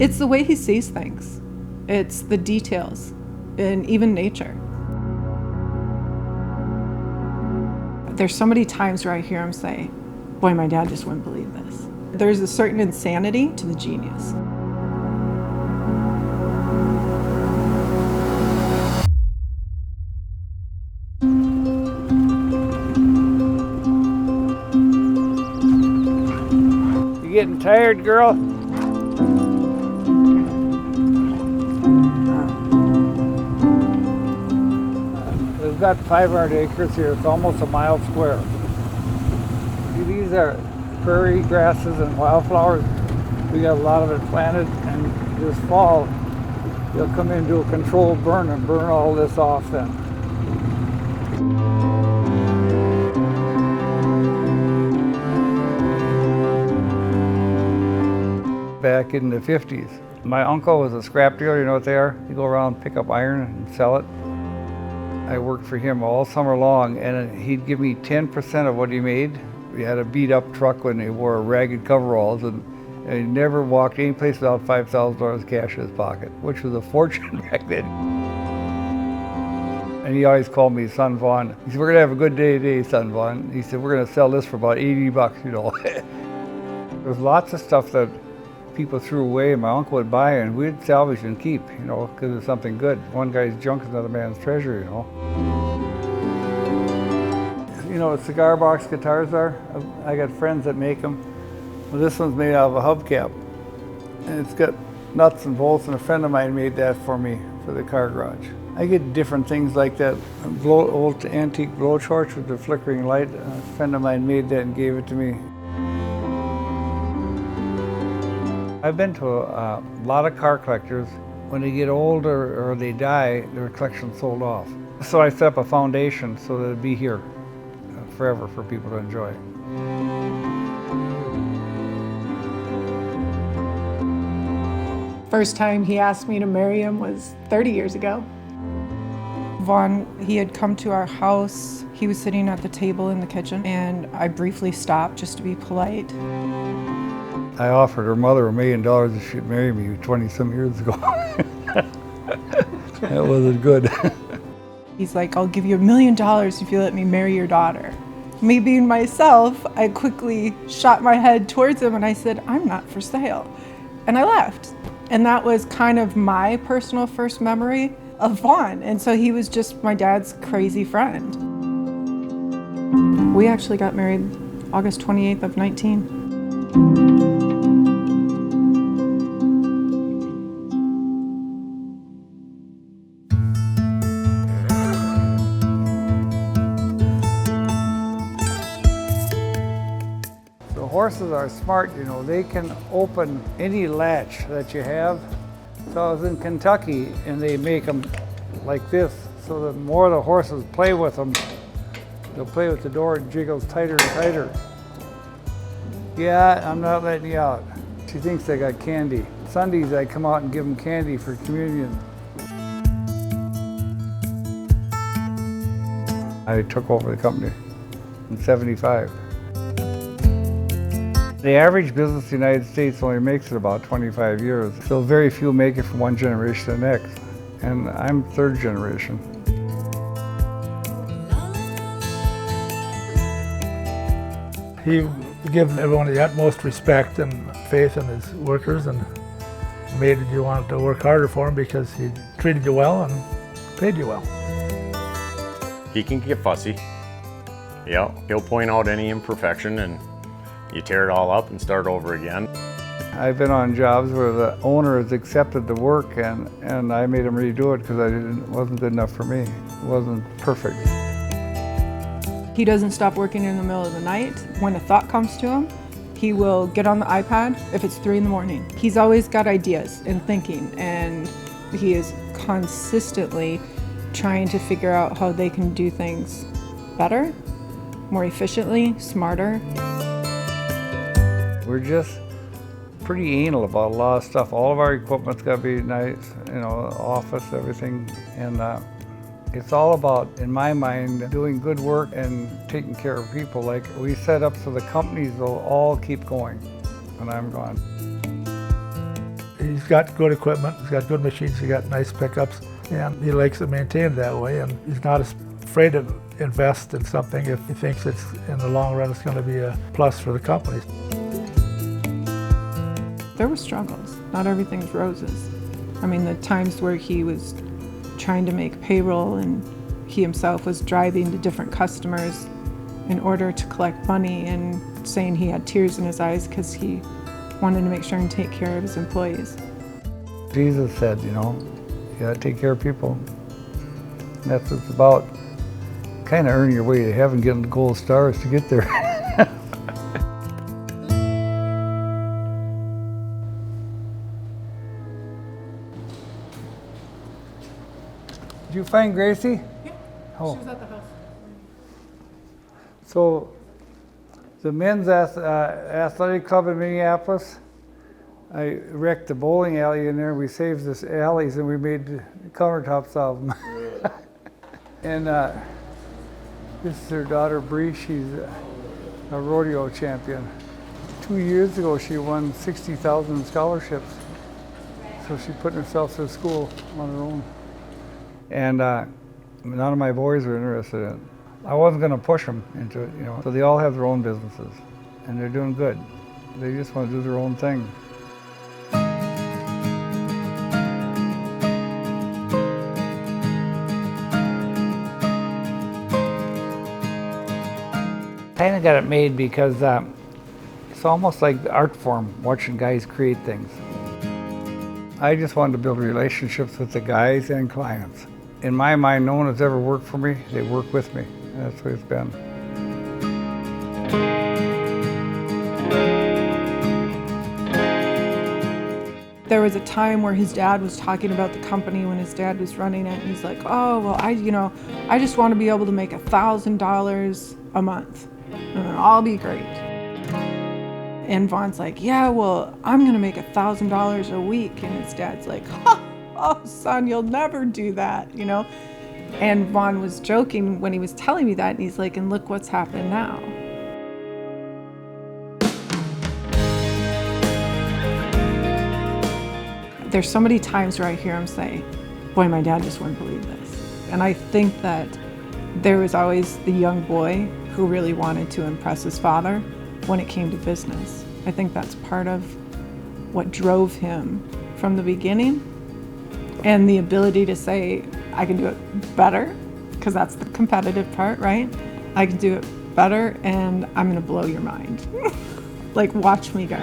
It's the way he sees things. It's the details, and even nature. There's so many times where I hear him say, boy, my dad just wouldn't believe this. There's a certain insanity to the genius. You getting tired, girl? We've got 500 acres here. It's almost a mile square. These are prairie grasses and wildflowers. We got a lot of it planted, and this fall they'll come in and do a controlled burn and burn all this off then. Back in the 50s, my uncle was a scrap dealer. You know what they are? You go around, pick up iron and sell it. I worked for him all summer long, and he'd give me 10% of what he made. We had a beat-up truck when he wore ragged coveralls, and he never walked any place without $5,000 cash in his pocket, which was a fortune back then. And he always called me Son Vaughn. He said, "We're gonna have a good day today, Son Vaughn." He said, "We're gonna sell this for about 80 bucks, you know." There's lots of stuff that people threw away and my uncle would buy, and we'd salvage and keep, you know, because it's something good. One guy's junk is another man's treasure, you know. You know what cigar box guitars are? I got friends that make them. Well, this one's made out of a hubcap, and it's got nuts and bolts, and a friend of mine made that for me for the car garage. I get different things like that. Old antique blowtorch with the flickering light. A friend of mine made that and gave it to me. I've been to a lot of car collectors. When they get older or they die, their collection's sold off. So I set up a foundation so that it'd be here forever for people to enjoy. First time he asked me to marry him was 30 years ago. Vaughn, he had come to our house. He was sitting at the table in the kitchen, and I briefly stopped just to be polite. I offered her mother $1 million if she'd marry me 20-some years ago. That wasn't good. He's like, "I'll give you $1 million if you let me marry your daughter." Me being myself, I quickly shot my head towards him and I said, "I'm not for sale." And I left. And that was kind of my personal first memory of Vaughn. And so he was just my dad's crazy friend. We actually got married August 28th of 19. Horses are smart, you know. They can open any latch that you have. So I was in Kentucky, and they make them like this, so the more the horses play with them, they'll play with the door, it jiggles tighter and tighter. "Yeah, I'm not letting you out." She thinks I got candy. Sundays I come out and give them candy for communion. I took over the company in '75. The average business in the United States only makes it about 25 years, so very few make it from one generation to the next, and I'm third generation. He gave everyone the utmost respect and faith in his workers, and made you want to work harder for him because he treated you well and paid you well. He can get fussy. Yeah, he'll point out any imperfection and you tear it all up and start over again. I've been on jobs where the owner has accepted the work and I made him redo it because it wasn't good enough for me. It wasn't perfect. He doesn't stop working in the middle of the night. When a thought comes to him, he will get on the iPad if it's 3 in the morning. He's always got ideas and thinking, and he is consistently trying to figure out how they can do things better, more efficiently, smarter. We're just pretty anal about a lot of stuff. All of our equipment's got to be nice, you know, office, everything. And it's all about, in my mind, doing good work and taking care of people. Like we set up so the companies will all keep going when I'm gone. He's got good equipment, he's got good machines, he's got nice pickups, and he likes to maintain it that way, and he's not afraid to invest in something if he thinks it's, in the long run, it's going to be a plus for the company. There were struggles. Not everything's roses. I mean, the times where he was trying to make payroll and he himself was driving to different customers in order to collect money and saying he had tears in his eyes because he wanted to make sure and take care of his employees. Jesus said, you know, you gotta take care of people. And that's what it's about. Kind of earn your way to heaven, getting the gold stars to get there. Did you find Gracie? Yeah, oh. She was at the house. So, the men's athletic club in Minneapolis, I wrecked the bowling alley in there. We saved the alleys and we made countertops of them. And this is her daughter Bree. She's a rodeo champion. 2 years ago, she won 60,000 scholarships. So she put herself through school on her own. And none of my boys are interested in it. I wasn't going to push them into it, you know. So they all have their own businesses, and they're doing good. They just want to do their own thing. Kind of got it made because it's almost like the art form, watching guys create things. I just wanted to build relationships with the guys and clients. In my mind, no one has ever worked for me. They work with me. That's what it's been. There was a time where his dad was talking about the company when his dad was running it, and he's like, oh, well, I just want to be able to make $1,000 a month, and then I'll be great. And Vaughn's like, yeah, well, I'm going to make $1,000 a week. And his dad's like, oh, son, you'll never do that, you know? And Vaughn was joking when he was telling me that, and he's like, and look what's happened now. There's so many times where I hear him say, boy, my dad just wouldn't believe this. And I think that there was always the young boy who really wanted to impress his father when it came to business. I think that's part of what drove him from the beginning, and the ability to say, I can do it better, because that's the competitive part, right? I can do it better, and I'm gonna blow your mind. Like, watch me go.